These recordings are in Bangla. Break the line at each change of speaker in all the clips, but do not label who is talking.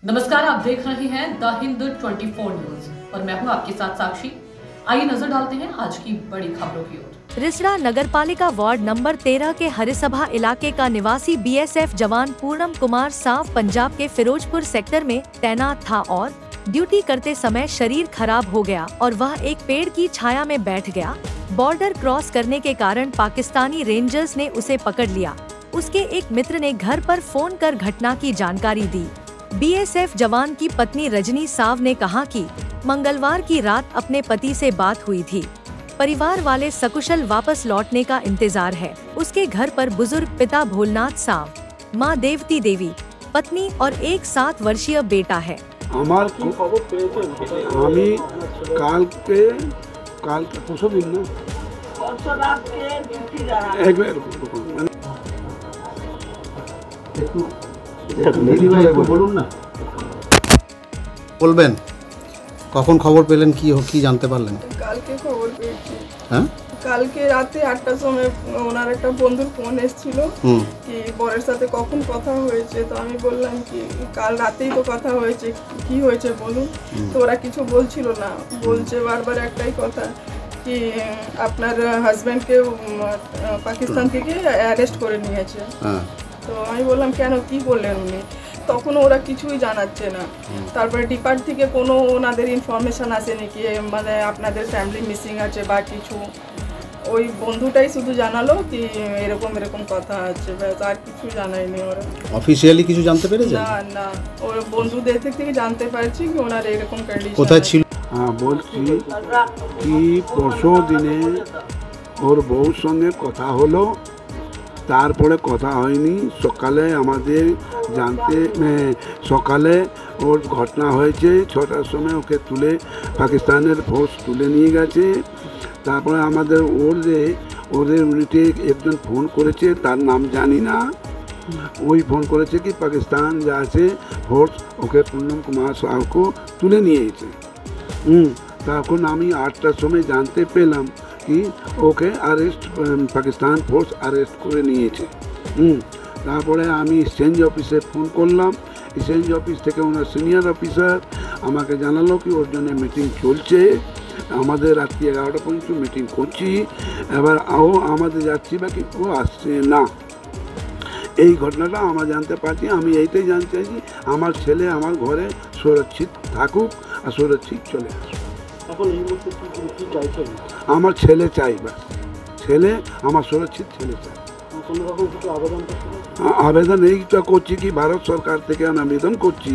नमस्कार, आप देख रहे हैं द हिंद 24 न्यूज और मैं हूं आपके साथ साक्षी। आइए नजर डालते हैं आज की बड़ी खबरों की ओर।
रिसड़ा नगरपालिका वार्ड नंबर 13 के हरिसभा इलाके का निवासी बीएसएफ जवान पूनम कुमार साफ पंजाब के फिरोजपुर सेक्टर में तैनात था और ड्यूटी करते समय शरीर खराब हो गया और वह एक पेड़ की छाया में बैठ गया। बॉर्डर क्रॉस करने के कारण पाकिस्तानी रेंजर्स ने उसे पकड़ लिया। उसके एक मित्र ने घर पर फोन कर घटना की जानकारी दी। बीएसएफ जवान की पत्नी रजनी साव ने कहा कि मंगलवार की रात अपने पति से बात हुई थी। परिवार वाले सकुशल वापस लौटने का इंतजार है। उसके घर पर बुजुर्ग पिता भोलनाथ साव, मां देवती देवी, पत्नी और एक 7 वर्षीय बेटा है।
বলবেন কখন খবর পেলেন, কি জানতে পারলেন?
কালকে খবর পেয়েছি।
হ্যাঁ,
কালকে রাতে 8টার সময় ওনার একটা বন্ধুর ফোন এসেছিল কি বরের সাথে কখন কথা হয়েছে। তো আমি বললাম কি কাল রাতেই তো কথা হয়েছে, কি হয়েছে বলুন। তো ওরা কিছু বলছিল না, বলছে বারবার একটাই কথা কি আপনার হাজব্যান্ডকে পাকিস্তান থেকে অ্যারেস্ট করে নিয়েছে। তো আমি বললাম কেন, কি বললেন উনি? তখন ওরা কিছুই জানাচ্ছে না। তারপরে ডিপার্ট থেকে কোনো ওনাদের ইনফরমেশান আসেনি কি মানে আপনাদের ফ্যামিলি মিসিং আছে বা কিছু। ওই বন্ধুটাই শুধু জানালো কি এরকম এরকম কথা আছে, ব্যাস আর কিছু জানায়নি ওরা।
অফিসিয়ালি কিছু জানতে পেরেছেন?
না না, ওর বন্ধুদের থেকে জানতে পারছি কি ওনার এরকম কন্ডিশন।
কোথায় ছিল?
বলছি কি পরশু দিনে ওর বউর সঙ্গে কথা হলো, তারপরে কথা হয়নি। সকালে আমাদের সকালে ওর ঘটনা হয়েছে 6টার সময় ওকে তুলে পাকিস্তানের ফোর্স তুলে নিয়ে গেছে। তারপরে আমাদের ওদের ইউনিটে একজন ফোন করেছে, তার নাম জানি না। ওই ফোন করেছে কি পাকিস্তান যা আছে ফোর্স ওকে पूनम कुमार साहब को তুলে নিয়েছে। তখন আমি 8টার সময় জানতে পেলাম কি ওকে পাকিস্তান ফোর্স অ্যারেস্ট করে নিয়েছে। তারপরে আমি এক্সচেঞ্জ অফিসে ফোন করলাম। এক্সচেঞ্জ অফিস থেকে ওনার সিনিয়র অফিসার আমাকে জানালো কি ওর জন্য মিটিং চলছে, আমাদের রাত্রি 11টা পর্যন্ত মিটিং করছি। এবার আমাদের যাচ্ছি বাকি ও আসছে না। এই ঘটনাটা আমরা জানতে পারছি। আমি এইটাই জানতে চাইছি আমার ছেলে আমার ঘরে সুরক্ষিত থাকুক আর সুরক্ষিত চলে আসুক। আমার ছেলে চাই, বা ছেলে আমার সুরক্ষিত ছেলে চাই। আবেদন এইটা করছি কি ভারত সরকার থেকে আমি আবেদন করছি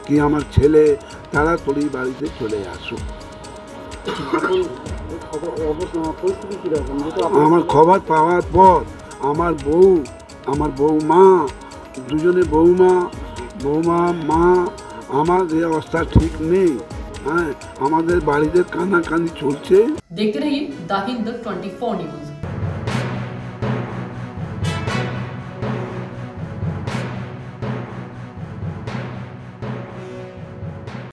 কি আমার ছেলে তাড়াতাড়ি বাড়িতে চলে আসুক। আমার খবর পাওয়ার পর আমার বৌমা দুজনে বৌমা মা আমার এই অবস্থা ঠিক নেই। হ্যাঁ, আমাদের বাড়িতে কান্নাকানি চলছে।
देखते रहिए द हिंद 24 न्यूज।